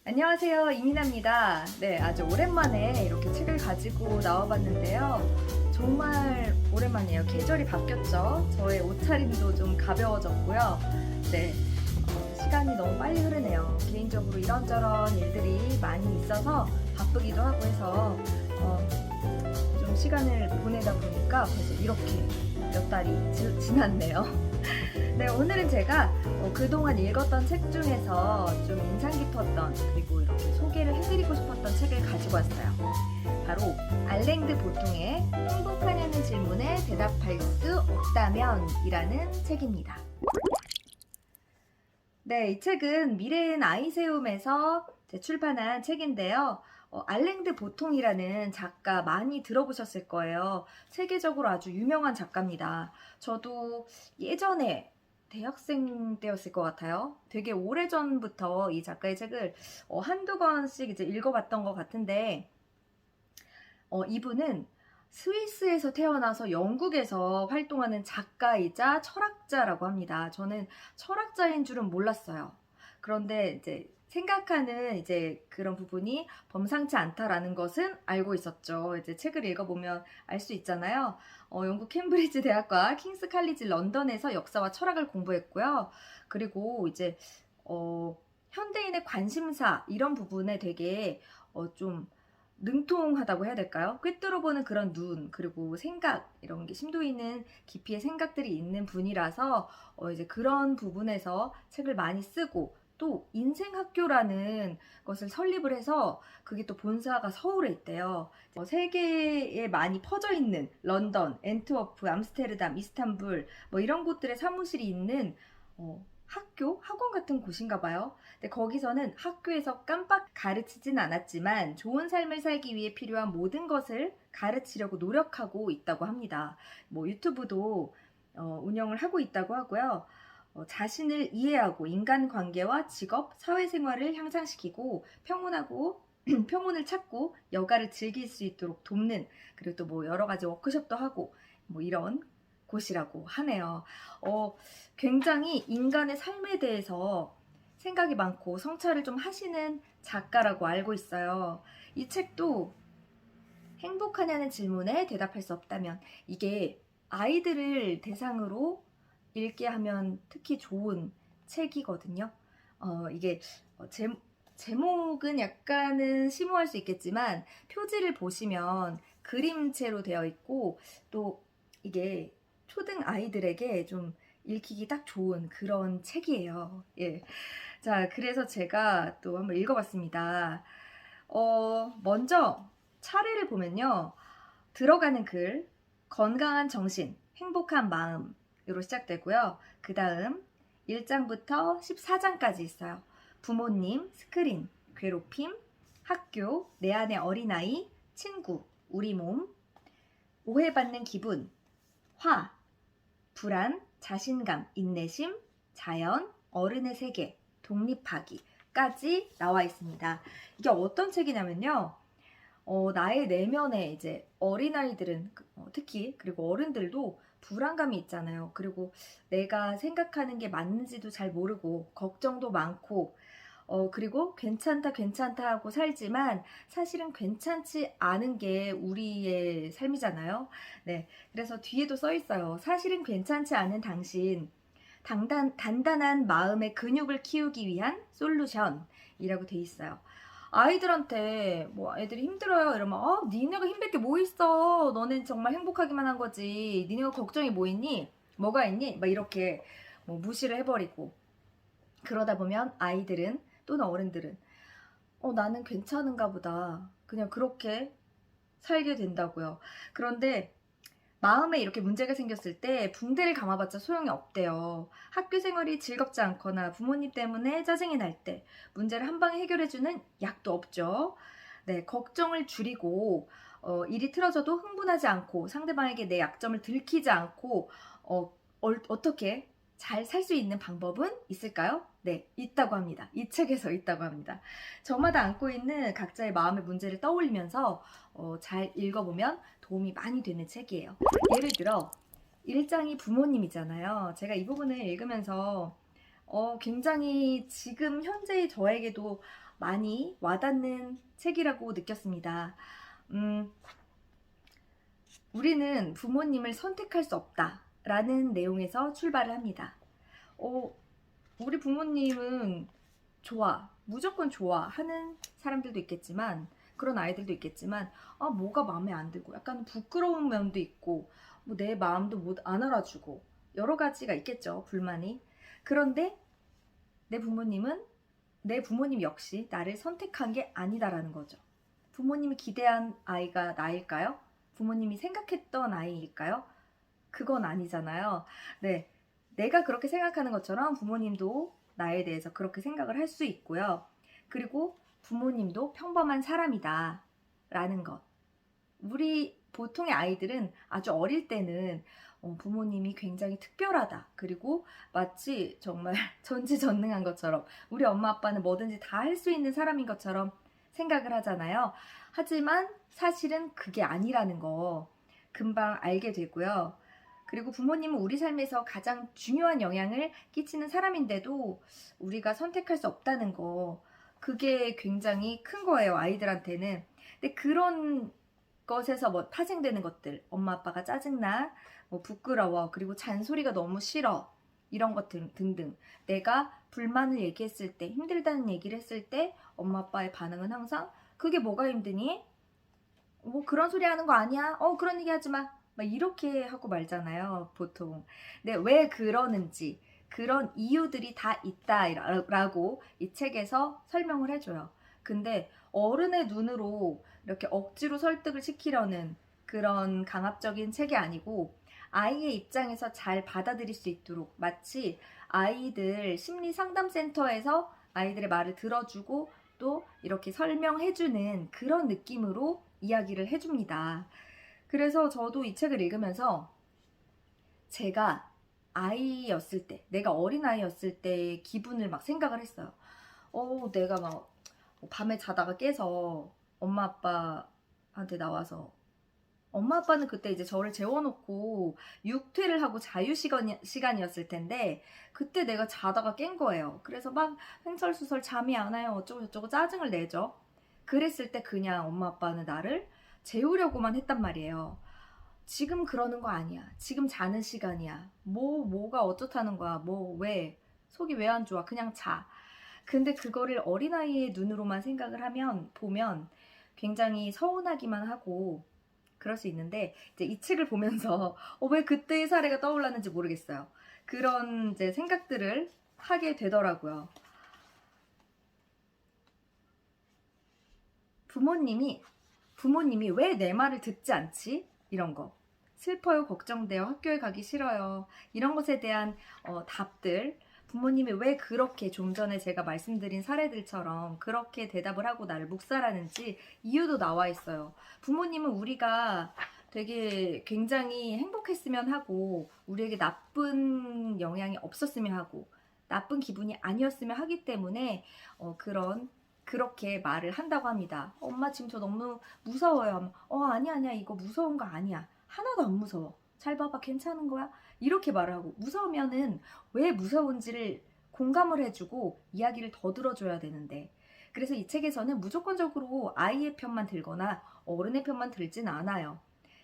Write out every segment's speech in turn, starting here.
안녕하세요, 이민아입니다. 네, 아주 오랜만에 이렇게 책을 가지고 나와봤는데요. 정말 오랜만이에요. 계절이 바뀌었죠. 저의 옷차림도 좀 가벼워졌고요. 네, 시간이 너무 빨리 흐르네요. 개인적으로 이런저런 일들이 많이 있어서 바쁘기도 하고 해서 좀 시간을 보내다 보니까 벌써 이렇게 몇 달이 지났네요. 네, 오늘은 제가 그동안 읽었던 책 중에서 좀 인상 깊었던 그리고 이렇게 소개를 해드리고 싶었던 책을 가지고 왔어요. 바로 알랭드 보통의 행복하냐는 질문에 대답할 수 없다면 이라는 책입니다. 네, 이 책은 미래엔 아이세움에서 출판한 책인데요. 알랭드 보통이라는 작가 많이 들어보셨을 거예요. 세계적으로 아주 유명한 작가입니다. 저도 예전에 대학생 때였을 것 같아요. 되게 오래전부터 이 작가의 책을 한두 권씩 이제 읽어봤던 것 같은데, 이분은 스위스에서 태어나서 영국에서 활동하는 작가이자 철학자라고 합니다. 저는 철학자인 줄은 몰랐어요. 그런데 이제 생각하는 이제 그런 부분이 범상치 않다라는 것은 알고 있었죠. 이제 책을 읽어보면 알 수 있잖아요. 영국 캠브리지 대학과 킹스 칼리지 런던에서 역사와 철학을 공부했고요. 그리고 이제 현대인의 관심사 이런 부분에 되게 좀 능통하다고 해야 될까요? 꿰뚫어보는 그런 눈, 그리고 생각, 이런 게 심도 있는 깊이의 생각들이 있는 분이라서 이제 그런 부분에서 책을 많이 쓰고 또 인생학교라는 것을 설립을 해서 그게 또 본사가 서울에 있대요. 세계에 많이 퍼져 있는 런던, 앤트워프, 암스테르담, 이스탄불 뭐 이런 곳들의 사무실이 있는 학교? 학원 같은 곳인가 봐요. 근데 거기서는 학교에서 깜빡 가르치진 않았지만 좋은 삶을 살기 위해 필요한 모든 것을 가르치려고 노력하고 있다고 합니다. 뭐 유튜브도 운영을 하고 있다고 하고요. 자신을 이해하고 인간관계와 직업, 사회생활을 향상시키고 평온하고 평온을 찾고 여가를 즐길 수 있도록 돕는, 그리고 또 뭐 여러 가지 워크숍도 하고 뭐 이런 곳이라고 하네요. 굉장히 인간의 삶에 대해서 생각이 많고 성찰을 좀 하시는 작가라고 알고 있어요. 이 책도 행복하냐는 질문에 대답할 수 없다면, 이게 아이들을 대상으로 읽게 하면 특히 좋은 책이거든요. 이게 제목은 약간은 심오할 수 있겠지만 표지를 보시면 그림체로 되어 있고 또 이게 초등 아이들에게 좀 읽히기 딱 좋은 그런 책이에요. 예. 자, 그래서 제가 또 한번 읽어봤습니다. 먼저 차례를 보면요. 들어가는 글, 건강한 정신, 행복한 마음으로 시작되고요. 그 다음 1장부터 14장까지 있어요. 부모님, 스크린, 괴롭힘, 학교, 내 안의 어린아이, 친구, 우리 몸, 오해받는 기분, 화, 불안, 자신감, 인내심, 자연, 어른의 세계, 독립하기까지 나와 있습니다. 이게 어떤 책이냐면요. 나의 내면에 이제 어린아이들은 특히, 그리고 어른들도 불안감이 있잖아요. 그리고 내가 생각하는 게 맞는지도 잘 모르고 걱정도 많고 그리고 괜찮다 괜찮다 하고 살지만 사실은 괜찮지 않은 게 우리의 삶이잖아요. 네, 그래서 뒤에도 써 있어요. 사실은 괜찮지 않은 당신, 단단한 마음의 근육을 키우기 위한 솔루션이라고 돼 있어요. 아이들한테 뭐 애들이 힘들어요 이러면 니네가 힘들 게 뭐 있어, 너는 정말 행복하기만 한 거지, 니네가 걱정이 뭐 있니, 뭐가 있니, 막 이렇게 뭐 무시를 해버리고, 그러다 보면 아이들은 또는 어른들은 나는 괜찮은가 보다, 그냥 그렇게 살게 된다고요. 그런데 마음에 이렇게 문제가 생겼을 때 붕대를 감아봤자 소용이 없대요. 학교 생활이 즐겁지 않거나 부모님 때문에 짜증이 날 때 문제를 한 방에 해결해주는 약도 없죠. 네, 걱정을 줄이고 일이 틀어져도 흥분하지 않고 상대방에게 내 약점을 들키지 않고 어떻게 잘 살 수 있는 방법은 있을까요? 네, 있다고 합니다. 이 책에서 있다고 합니다. 저마다 안고 있는 각자의 마음의 문제를 떠올리면서 잘 읽어보면 도움이 많이 되는 책이에요. 예를 들어 1장이 부모님이잖아요. 제가 이 부분을 읽으면서 굉장히 지금 현재의 저에게도 많이 와닿는 책이라고 느꼈습니다. 음, 우리는 부모님을 선택할 수 없다라는 내용에서 출발을 합니다. 어, 우리 부모님은 좋아, 무조건 좋아 하는 사람들도 있겠지만, 그런 아이들도 있겠지만, 뭐가 마음에 안 들고, 약간 부끄러운 면도 있고, 뭐 내 마음도 못 안 알아주고, 여러 가지가 있겠죠, 불만이. 그런데 내 부모님 역시 나를 선택한 게 아니다라는 거죠. 부모님이 기대한 아이가 나일까요? 부모님이 생각했던 아이일까요? 그건 아니잖아요. 네. 내가 그렇게 생각하는 것처럼 부모님도 나에 대해서 그렇게 생각을 할 수 있고요. 그리고 부모님도 평범한 사람이다. 라는 것. 우리 보통의 아이들은 아주 어릴 때는 부모님이 굉장히 특별하다. 그리고 마치 정말 전지전능한 것처럼 우리 엄마 아빠는 뭐든지 다 할 수 있는 사람인 것처럼 생각을 하잖아요. 하지만 사실은 그게 아니라는 거 금방 알게 되고요. 그리고 부모님은 우리 삶에서 가장 중요한 영향을 끼치는 사람인데도 우리가 선택할 수 없다는 거, 그게 굉장히 큰 거예요, 아이들한테는. 근데 그런 것에서 뭐 파생되는 것들, 엄마 아빠가 짜증나, 뭐 부끄러워, 그리고 잔소리가 너무 싫어, 이런 것들 등등. 내가 불만을 얘기했을 때, 힘들다는 얘기를 했을 때 엄마 아빠의 반응은 항상 그게 뭐가 힘드니? 뭐 그런 소리 하는 거 아니야? 그런 얘기 하지 마. 막 이렇게 하고 말잖아요, 보통. 근데 왜 그러는지, 그런 이유들이 다 있다라고 이 책에서 설명을 해줘요. 근데 어른의 눈으로 이렇게 억지로 설득을 시키려는 그런 강압적인 책이 아니고, 아이의 입장에서 잘 받아들일 수 있도록, 마치 아이들 심리 상담센터에서 아이들의 말을 들어주고 또 이렇게 설명해주는 그런 느낌으로 이야기를 해줍니다. 그래서 저도 이 책을 읽으면서 제가 아이였을 때, 내가 어린아이였을 때의 기분을 막 생각을 했어요. 내가 막 밤에 자다가 깨서 엄마 아빠한테 나와서, 엄마 아빠는 그때 이제 저를 재워놓고 육퇴를 하고 시간이었을 텐데, 그때 내가 자다가 깬 거예요. 그래서 막 횡설수설 잠이 안 와요, 어쩌고 저쩌고 짜증을 내죠. 그랬을 때 그냥 엄마 아빠는 나를 재우려고만 했단 말이에요. 지금 그러는 거 아니야. 지금 자는 시간이야. 뭐가 어쩌다는 거야. 속이 왜 안 좋아. 그냥 자. 근데 그거를 어린아이의 눈으로만 생각을 보면 굉장히 서운하기만 하고 그럴 수 있는데, 이제 이 책을 보면서 왜 그때의 사례가 떠올랐는지 모르겠어요. 그런 이제 생각들을 하게 되더라고요. 부모님이 왜 내 말을 듣지 않지? 이런 거. 슬퍼요, 걱정돼요, 학교에 가기 싫어요. 이런 것에 대한 답들. 부모님이 왜 그렇게 좀 전에 제가 말씀드린 사례들처럼 그렇게 대답을 하고 나를 묵살하는지 이유도 나와 있어요. 부모님은 우리가 되게 굉장히 행복했으면 하고, 우리에게 나쁜 영향이 없었으면 하고, 나쁜 기분이 아니었으면 하기 때문에 그렇게 말을 한다고 합니다. 엄마 지금 저 너무 무서워요. 아니야 이거 무서운 거 아니야. 하나도 안 무서워. 잘 봐봐, 괜찮은 거야? 이렇게 말을 하고, 무서우면은 왜 무서운지를 공감을 해주고 이야기를 더 들어줘야 되는데, 그래서 이 책에서는 무조건적으로 아이의 편만 들거나 어른의 편만 들진 않아요.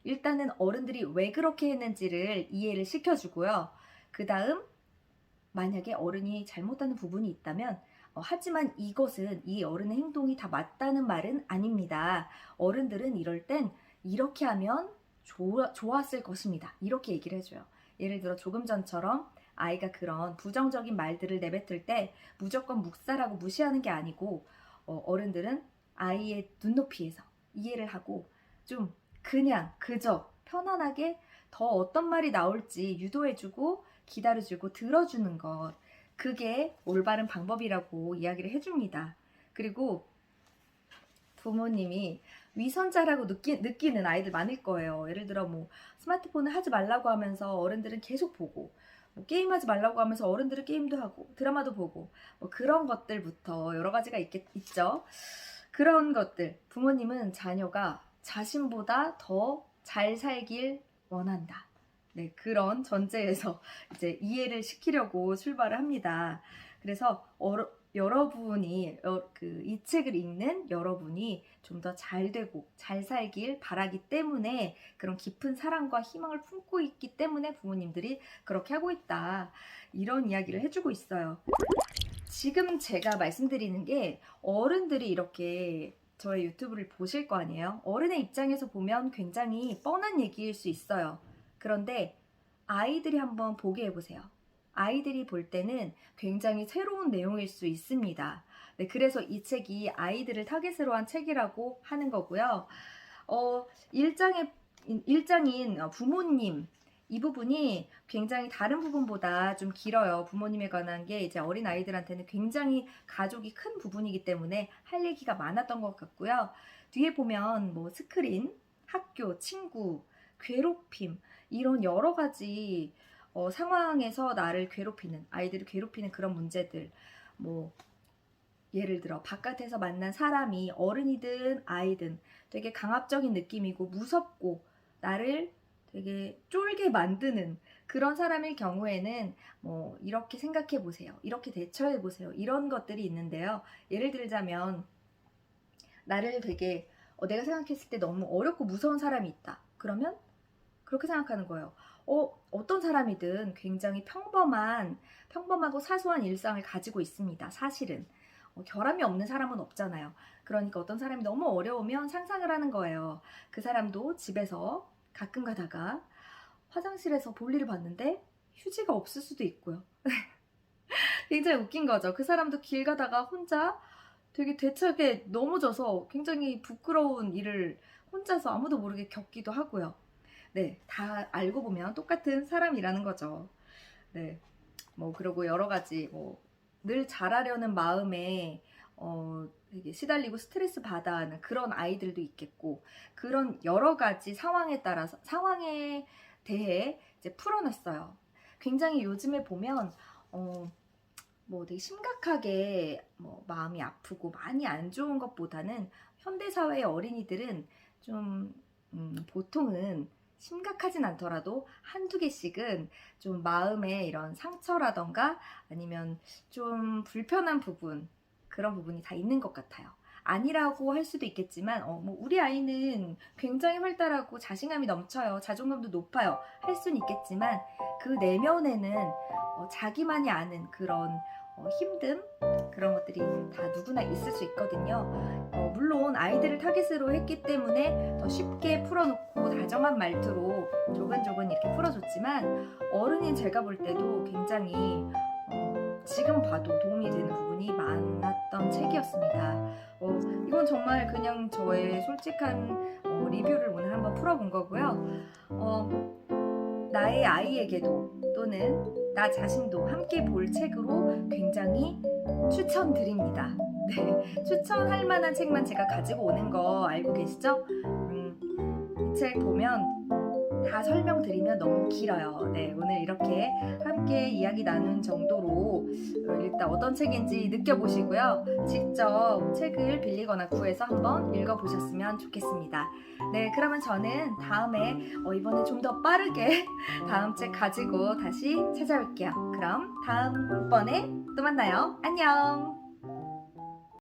일단은 어른들이 왜 그렇게 했는지를 이해를 시켜주고요. 그 다음 만약에 어른이 잘못하는 부분이 있다면, 하지만 이것은 이 어른의 행동이 다 맞다는 말은 아닙니다. 어른들은 이럴 땐 이렇게 하면 좋았을 것입니다. 이렇게 얘기를 해줘요. 예를 들어 조금 전처럼 아이가 그런 부정적인 말들을 내뱉을 때 무조건 묵살하고 무시하는 게 아니고, 어른들은 아이의 눈높이에서 이해를 하고 좀 그냥 그저 편안하게 더 어떤 말이 나올지 유도해주고 기다려주고 들어주는 것, 그게 올바른 방법이라고 이야기를 해줍니다. 그리고 부모님이 위선자라고 느끼는 아이들 많을 거예요. 예를 들어 뭐 스마트폰을 하지 말라고 하면서 어른들은 계속 보고, 뭐 게임하지 말라고 하면서 어른들은 게임도 하고 드라마도 보고, 뭐 그런 것들부터 여러 가지가 있죠. 그런 것들, 부모님은 자녀가 자신보다 더 잘 살길 원한다. 네, 그런 전제에서 이제 이해를 시키려고 출발을 합니다. 그래서 여러분이 이 책을 읽는 여러분이 좀 더 잘 되고 잘 살길 바라기 때문에 그런 깊은 사랑과 희망을 품고 있기 때문에 부모님들이 그렇게 하고 있다. 이런 이야기를 해주고 있어요. 지금 제가 말씀드리는 게 어른들이 이렇게 저의 유튜브를 보실 거 아니에요? 어른의 입장에서 보면 굉장히 뻔한 얘기일 수 있어요. 그런데 아이들이 한번 보게 해보세요. 아이들이 볼 때는 굉장히 새로운 내용일 수 있습니다. 네, 그래서 이 책이 아이들을 타깃으로 한 책이라고 하는 거고요. 일장인 부모님, 이 부분이 굉장히 다른 부분보다 좀 길어요. 부모님에 관한 게 이제 어린 아이들한테는 굉장히 가족이 큰 부분이기 때문에 할 얘기가 많았던 것 같고요. 뒤에 보면 뭐 스크린, 학교, 친구, 괴롭힘 이런 여러 가지 상황에서 나를 괴롭히는, 아이들을 괴롭히는 그런 문제들, 뭐 예를 들어 바깥에서 만난 사람이 어른이든 아이든 되게 강압적인 느낌이고 무섭고 나를 되게 쫄게 만드는 그런 사람일 경우에는 뭐 이렇게 생각해 보세요. 이렇게 대처해 보세요. 이런 것들이 있는데요. 예를 들자면 나를 되게 내가 생각했을 때 너무 어렵고 무서운 사람이 있다. 그러면 그렇게 생각하는 거예요. 어떤 사람이든 굉장히 평범하고 사소한 일상을 가지고 있습니다. 사실은. 결함이 없는 사람은 없잖아요. 그러니까 어떤 사람이 너무 어려우면 상상을 하는 거예요. 그 사람도 집에서 가끔 가다가 화장실에서 볼일을 봤는데 휴지가 없을 수도 있고요. 굉장히 웃긴 거죠. 그 사람도 길 가다가 혼자 되게 대책에 넘어져서 굉장히 부끄러운 일을 혼자서 아무도 모르게 겪기도 하고요. 네, 다 알고 보면 똑같은 사람이라는 거죠. 네, 뭐 그리고 여러 가지 늘 잘하려는 마음에 되게 시달리고 스트레스 받아 하는 그런 아이들도 있겠고, 그런 여러 가지 상황에 따라서 상황에 대해 이제 풀어놨어요. 굉장히 요즘에 보면 뭐 되게 심각하게 마음이 아프고 많이 안 좋은 것보다는 현대사회의 어린이들은 좀 보통은 심각하진 않더라도 한두 개씩은 좀 마음에 이런 상처라던가 아니면 좀 불편한 부분, 그런 부분이 다 있는 것 같아요. 아니라고 할 수도 있겠지만 뭐 우리 아이는 굉장히 활달하고 자신감이 넘쳐요. 자존감도 높아요. 할 수는 있겠지만 그 내면에는 자기만이 아는 그런 힘듦, 그런 것들이 다 누구나 있을 수 있거든요. 물론 아이들을 타깃으로 했기 때문에 더 쉽게 풀어놓고 다정한 말투로 조근조근 이렇게 풀어줬지만, 어른인 제가 볼 때도 굉장히 지금 봐도 도움이 되는 부분이 많았던 책이었습니다. 이건 정말 그냥 저의 솔직한 리뷰를 오늘 한번 풀어본 거고요. 나의 아이에게도 또는 나 자신도 함께 볼 책으로 굉장히 추천드립니다. 네, 추천할 만한 책만 제가 가지고 오는 거 알고 계시죠? 이 책 보면 다 설명드리면 너무 길어요. 네, 오늘 이렇게 함께 이야기 나눈 정도로 일단 어떤 책인지 느껴보시고요. 직접 책을 빌리거나 구해서 한번 읽어보셨으면 좋겠습니다. 네, 그러면 저는 다음에 이번에 좀 더 빠르게 다음 책 가지고 다시 찾아올게요. 그럼 다음번에 또 만나요. 안녕!